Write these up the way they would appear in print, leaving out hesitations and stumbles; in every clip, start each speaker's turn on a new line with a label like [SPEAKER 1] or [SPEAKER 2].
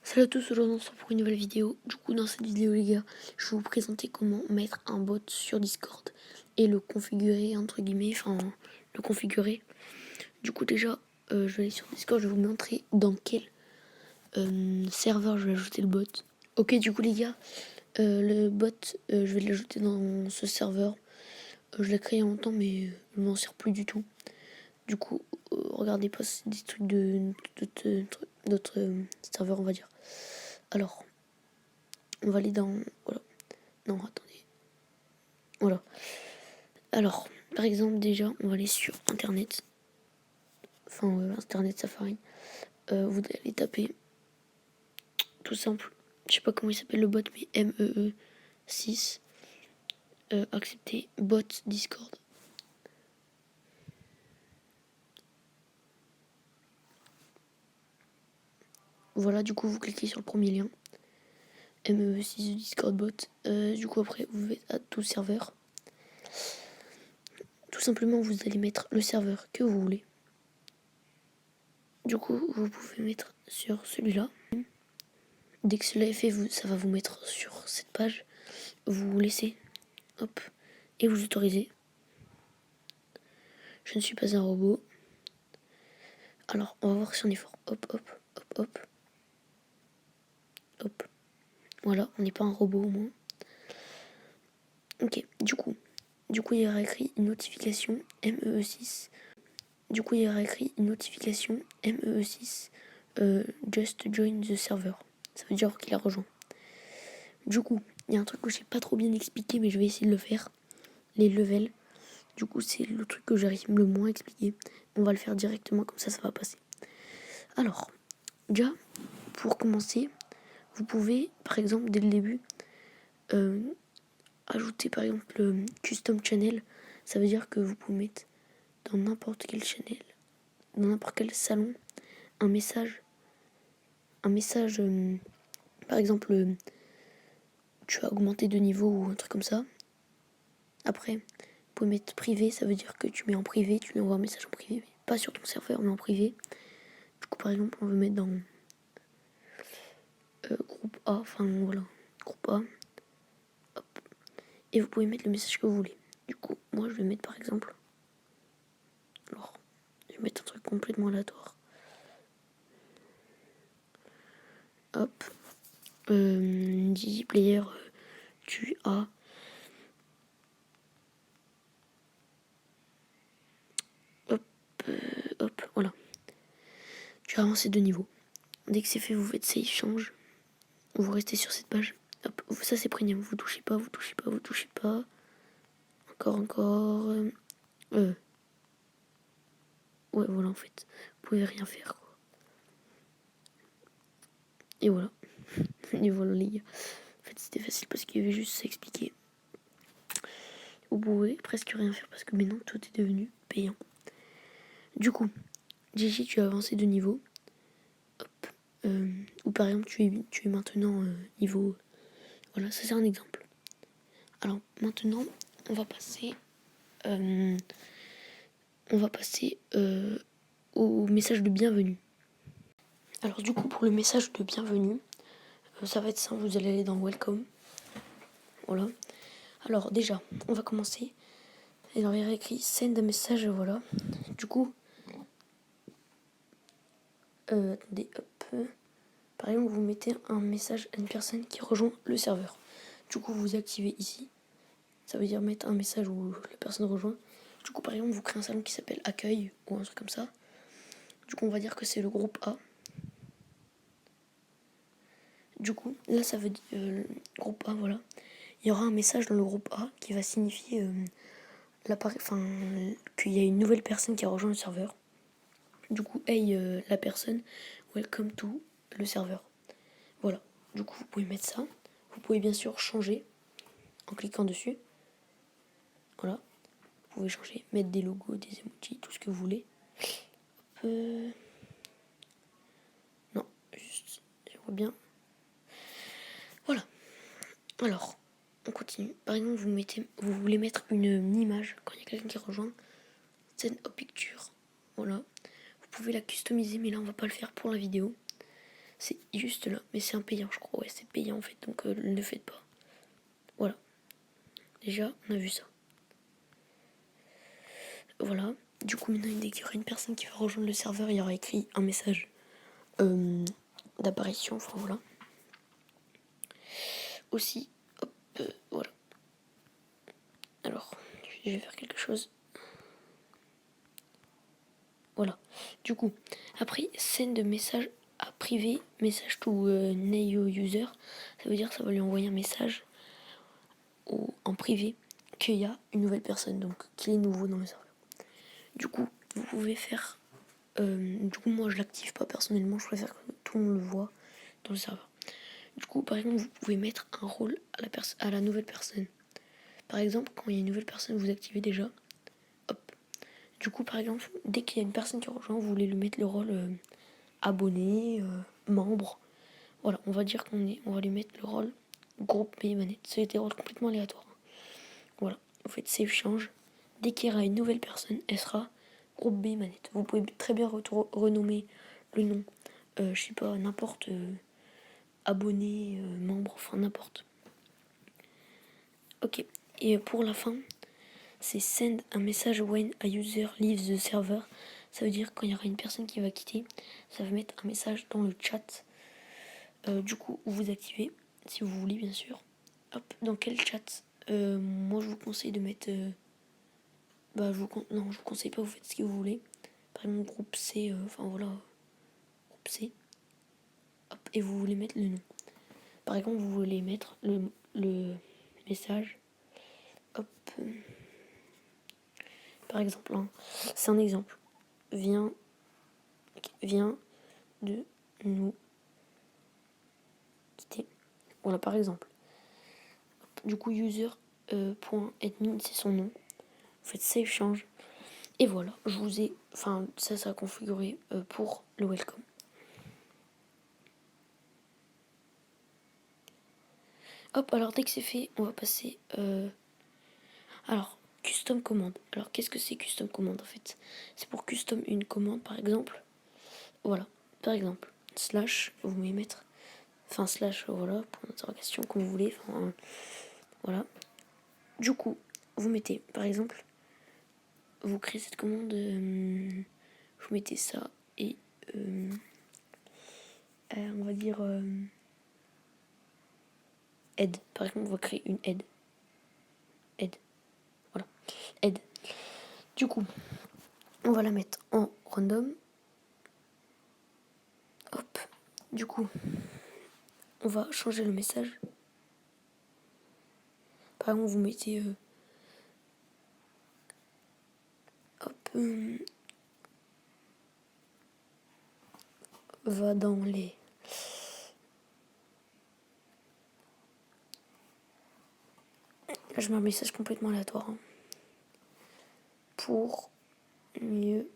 [SPEAKER 1] Salut à tous, aujourd'hui on se retrouve pour une nouvelle vidéo. Du coup dans cette vidéo les gars, je vais vous présenter comment mettre un bot sur Discord et le configurer entre guillemets, enfin le configurer. Du coup déjà je vais aller sur Discord, je vais vous montrer dans quel serveur je vais ajouter le bot. Ok du coup les gars, le bot je vais l'ajouter dans ce serveur. Je l'ai créé il y a longtemps mais je m'en sers plus du tout. Du coup regardez pas, c'est des trucs d'autres serveurs on va dire. Alors on va aller dans... Voilà. Non, attendez. Voilà. Alors, par exemple, déjà, on va aller sur Internet. Enfin, Internet Safari. Vous allez taper, tout simple. Je sais pas comment il s'appelle le bot, mais MEE6. Accepter bot Discord. Voilà, du coup, vous cliquez sur le premier lien. MEE6 Discord bot. Du coup, après, vous faites à tout serveur. Tout simplement, vous allez mettre le serveur que vous voulez. Du coup, vous pouvez mettre sur celui-là. Dès que cela est fait, ça va vous mettre sur cette page. Vous laissez, hop, et vous autorisez. Je ne suis pas un robot. Alors, on va voir si on est fort. Hop, hop, hop, hop. Hop. Voilà, on n'est pas un robot au moins. Ok, du coup, il y aura écrit une notification MEE6. Du coup, il y aura écrit une notification MEE6 Just join the server. Ça veut dire qu'il a rejoint. Du coup, il y a un truc que je sais pas trop bien expliqué, mais je vais essayer de le faire. Les levels. Du coup, c'est le truc que j'arrive le moins à expliquer. On va le faire directement, comme ça va passer. Alors, déjà, pour commencer, vous pouvez, par exemple, dès le début, ajouter, par exemple, custom channel. Ça veut dire que vous pouvez mettre dans n'importe quel channel, dans n'importe quel salon, un message, par exemple, tu as augmenté de niveau ou un truc comme ça. Après, vous pouvez mettre privé, ça veut dire que tu mets en privé, tu lui envoies un message en privé, pas sur ton serveur, mais en privé. Du coup, par exemple, on veut mettre dans groupe A, enfin voilà, groupe A. Hop. Et vous pouvez mettre le message que vous voulez. Du coup, moi, je vais mettre par exemple. Alors, je vais mettre un truc complètement aléatoire. Hop. Dizzy Player, tu as. Hop, hop, voilà. Tu as avancé de niveau. Dès que c'est fait, vous faites save, change. Vous restez sur cette page. Hop, ça c'est premium. Vous touchez pas, vous touchez pas, vous touchez pas. Encore. Ouais, voilà, en fait. Vous pouvez rien faire, quoi. Et voilà. Et voilà, les gars. En fait, c'était facile parce qu'il y avait juste ça expliquer. Vous pouvez presque rien faire parce que maintenant tout est devenu payant. Du coup, Gigi, tu as avancé de niveau. Hop. Ou par exemple, tu es maintenant niveau. Voilà, ça c'est un exemple. Alors maintenant, on va passer. Au message de bienvenue. Alors du coup, pour le message de bienvenue, ça va être simple. Vous allez aller dans Welcome. Voilà. Alors déjà, on va commencer. Et alors il y a écrit Send un message, voilà. Du coup, attendez, hop. Par exemple, vous mettez un message à une personne qui rejoint le serveur. Du coup, vous activez ici. Ça veut dire mettre un message où la personne rejoint. Du coup, par exemple, vous créez un salon qui s'appelle Accueil ou un truc comme ça. Du coup, on va dire que c'est le groupe A. Du coup, là, ça veut dire groupe A, voilà. Il y aura un message dans le groupe A qui va signifier qu'il y a une nouvelle personne qui a rejoint le serveur. Du coup, hey, la personne, welcome to le serveur. Voilà. Du coup, vous pouvez mettre ça. Vous pouvez bien sûr changer en cliquant dessus. Voilà. Vous pouvez changer, mettre des logos, des emojis, tout ce que vous voulez. Non, juste, j'aimerais bien. Voilà. Alors, on continue. Par exemple, vous voulez mettre une image quand il y a quelqu'un qui rejoint. Send a picture. Voilà. Vous pouvez la customiser, mais là, on va pas le faire pour la vidéo. C'est juste là, mais c'est un payant, je crois. Ouais, c'est payant en fait, donc ne le faites pas. Voilà. Déjà, on a vu ça. Voilà. Du coup, maintenant, dès qu'il y aura une personne qui va rejoindre le serveur, il y aura écrit un message d'apparition. Enfin, voilà. Aussi, hop, voilà. Alors, je vais faire quelque chose. Voilà. Du coup, après, send message à privé, message to new user. Ça veut dire que ça va lui envoyer un message en privé qu'il y a une nouvelle personne, donc qu'il est nouveau dans le serveur. Du coup, vous pouvez faire... du coup, moi, je l'active pas personnellement. Je préfère que tout le monde le voit dans le serveur. Du coup, par exemple, vous pouvez mettre un rôle à la nouvelle personne. Par exemple, quand il y a une nouvelle personne, vous activez déjà. Hop. Du coup, par exemple, dès qu'il y a une personne qui rejoint, vous voulez lui mettre le rôle abonné, membre. Voilà, on va dire on va lui mettre le rôle groupe B manette. C'est des rôles complètement aléatoires. Voilà, vous faites save change. Dès qu'il y aura une nouvelle personne, elle sera groupe B manette. Vous pouvez très bien renommer le nom, je sais pas, n'importe, abonné, membre, enfin n'importe. Ok, et pour la fin, c'est send un message when a user leaves the server. Ça veut dire quand il y aura une personne qui va quitter, ça va mettre un message dans le chat. Du coup, vous activez, si vous voulez bien sûr. Hop, dans quel chat moi je vous conseille de mettre... non, je vous conseille pas, vous faites ce que vous voulez. Par exemple, groupe C, enfin voilà, groupe C. Hop, et vous voulez mettre le nom. Par exemple, vous voulez mettre le message. Hop. Par exemple, hein, c'est un exemple. Vient de nous quitter. Voilà, par exemple. Du coup, user.admin, c'est son nom. Vous faites save change. Et voilà, je vous ai... Enfin, ça sera configuré pour le welcome. Hop, alors dès que c'est fait, on va passer... Alors, custom commande. Alors, qu'est-ce que c'est custom commande en fait? C'est pour custom une commande, par exemple. Voilà, par exemple, slash, vous pouvez mettre... Enfin, slash, voilà, pour l'interrogation, comme vous voulez. Enfin, voilà. Du coup, vous mettez, par exemple, vous créez cette commande, vous mettez ça et on va dire aide. Par exemple, on va créer une aide. Aide. Voilà. Aide. Du coup, on va la mettre en random. Hop. Du coup, on va changer le message. Par exemple, vous mettez hop, va dans les... Là, je mets un message complètement aléatoire. Hein. Pour mieux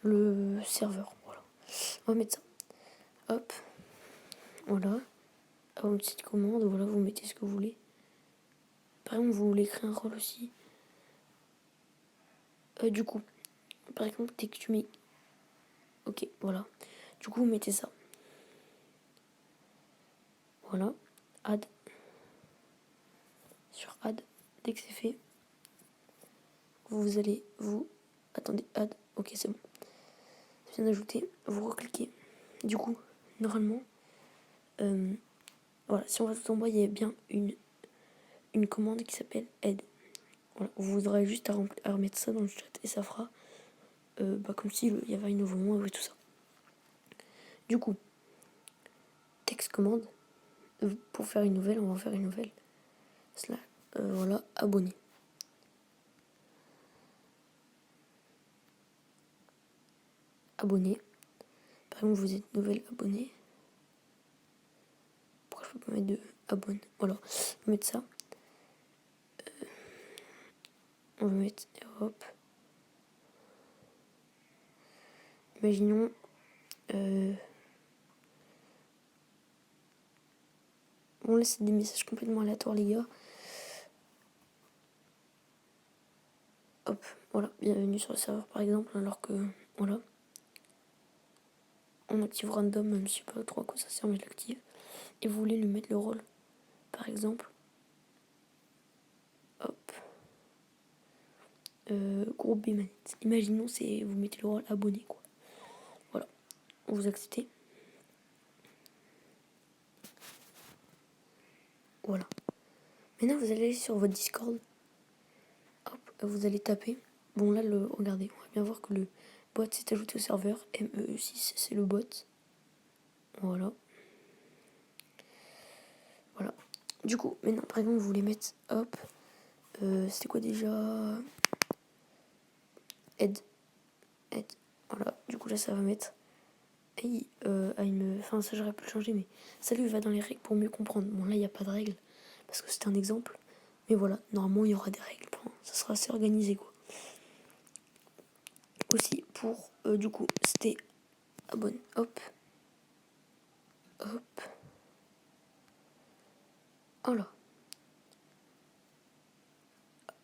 [SPEAKER 1] le serveur. Voilà. On va mettre ça. Hop. Voilà. À une petite commande. Voilà, vous mettez ce que vous voulez. Par exemple, vous voulez créer un rôle aussi. Du coup, par exemple, dès que tu mets... Ok, voilà. Du coup, vous mettez ça. Voilà. Add. Sur add. Dès que c'est fait, vous allez vous... Attendez, add. Ok, c'est bon. C'est bien ajouté. Vous recliquez. Du coup, normalement, voilà, si on va tout en bas, il y a bien une commande qui s'appelle add. Voilà, vous voudrez juste à remettre ça dans le chat et ça fera comme s'il y avait un nouveau mot et tout ça. Du coup, texte commande. Pour faire une nouvelle, on va faire une nouvelle. Voilà, abonné. Abonné. Par exemple, vous êtes nouvelle abonnée. Pourquoi je peux pas mettre de abonne? Voilà, on va mettre ça. On va mettre hop. Imaginons bon, là c'est des messages complètement aléatoires, les gars. Hop, voilà, bienvenue sur le serveur par exemple, alors que Voilà. On active random, même si je sais pas trop à quoi ça sert, mais je l'active. Et vous voulez lui mettre le rôle, par exemple. Hop. Groupe B manette. Imaginons, vous mettez le rôle abonné, quoi. Voilà. Vous acceptez. Voilà. Maintenant, vous allez aller sur votre Discord. Hop, vous allez taper. Bon, là, regardez, on va bien voir que le bot s'est ajouté au serveur. MEE6, c'est le bot. Voilà. Voilà. Du coup, maintenant, par exemple, vous voulez mettre, hop, c'était quoi déjà? Aide. Voilà. Du coup, là, ça va mettre. Enfin, ça, j'aurais pu le changer, mais ça lui va dans les règles pour mieux comprendre. Bon, là, il n'y a pas de règles, parce que c'était un exemple. Mais voilà, normalement, il y aura des règles. Enfin, ça sera assez organisé, quoi. Aussi, pour, du coup, c'était abonne. Hop. Hop. Voilà.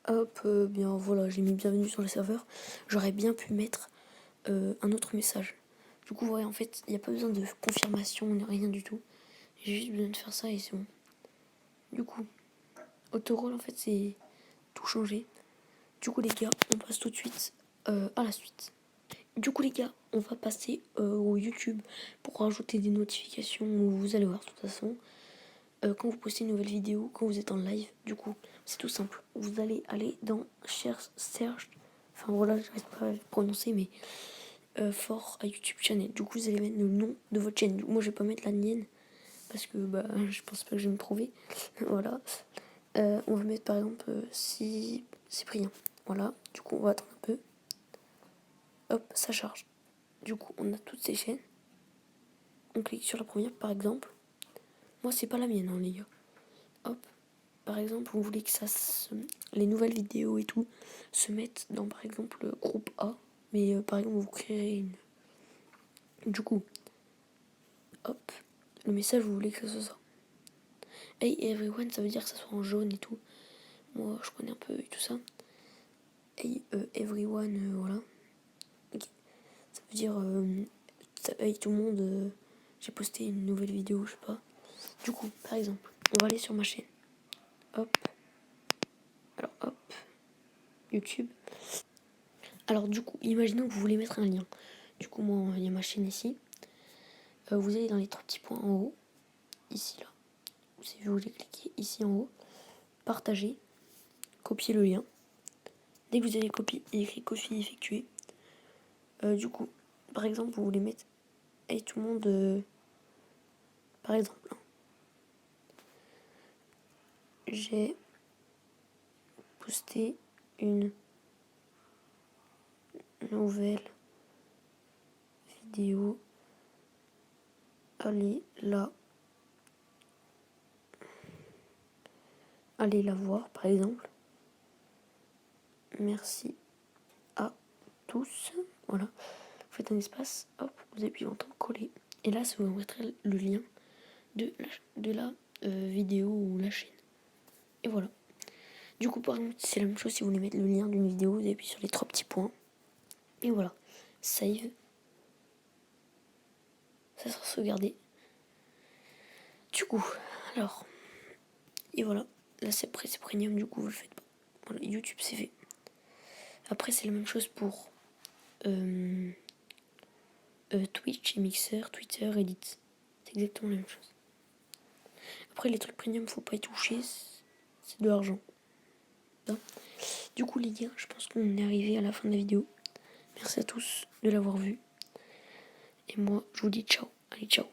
[SPEAKER 1] Hop, bien voilà, j'ai mis bienvenue sur le serveur. J'aurais bien pu mettre un autre message. Du coup, ouais, en fait, il n'y a pas besoin de confirmation, rien du tout. J'ai juste besoin de faire ça et c'est bon. Du coup, autorôle, en fait, c'est tout changer. Du coup, les gars, on passe tout de suite à la suite. Du coup, les gars, on va passer au YouTube pour rajouter des notifications. Vous allez voir, de toute façon, quand vous postez une nouvelle vidéo, quand vous êtes en live, du coup, c'est tout simple. Vous allez aller dans Search, enfin voilà, je n'arrive pas à prononcer, mais fort à YouTube channel. Du coup, vous allez mettre le nom de votre chaîne. Moi, je vais pas mettre la mienne parce que je pense pas que je vais me trouver. Voilà. On va mettre par exemple Cyprien. Voilà. Du coup, on va attendre un peu. Hop, ça charge. Du coup, on a toutes ces chaînes. On clique sur la première, par exemple. Moi, c'est pas la mienne, hein, les gars. Hop. Par exemple, vous voulez que les nouvelles vidéos et tout se mettent dans, par exemple, le groupe A. Mais par exemple, vous créerez une. Du coup, hop. Le message, vous voulez que ce soit ça. Hey everyone, ça veut dire que ça soit en jaune et tout. Moi, je connais un peu et tout ça. Hey everyone, voilà. Okay. Ça veut dire hey tout le monde, j'ai posté une nouvelle vidéo, je sais pas. Du coup, par exemple, on va aller sur ma chaîne. Hop. Alors hop. YouTube. Alors du coup, imaginons que vous voulez mettre un lien. Du coup, moi, il y a ma chaîne ici. Vous allez dans les trois petits points en haut. Ici, là. Vous voulez cliquer ici en haut. Partager. Copier le lien. Dès que vous avez copié, il écrit copie effectuée. Du coup, par exemple, vous voulez mettre hey tout le monde, par exemple, j'ai posté une nouvelle vidéo, allez la voir, par exemple. Merci à tous. Voilà. Vous faites un espace, hop, vous appuyez en temps coller. Et là, ça vous mettrez le lien de la vidéo ou la chaîne. Et voilà. Du coup, par exemple, c'est la même chose si vous voulez mettre le lien d'une vidéo, vous appuyez sur les trois petits points. Et voilà. Save. Ça sera sauvegardé. Du coup, alors. Et voilà. Là, c'est premium, du coup, vous le faites pas. Voilà, YouTube, c'est fait. Après, c'est la même chose pour Twitch et Mixer, Twitter, Edit. C'est exactement la même chose. Après, les trucs premium, faut pas y toucher. C'est de l'argent. Du coup, les gars, je pense qu'on est arrivé à la fin de la vidéo. Merci à tous de l'avoir vu. Et moi, je vous dis ciao. Allez, ciao.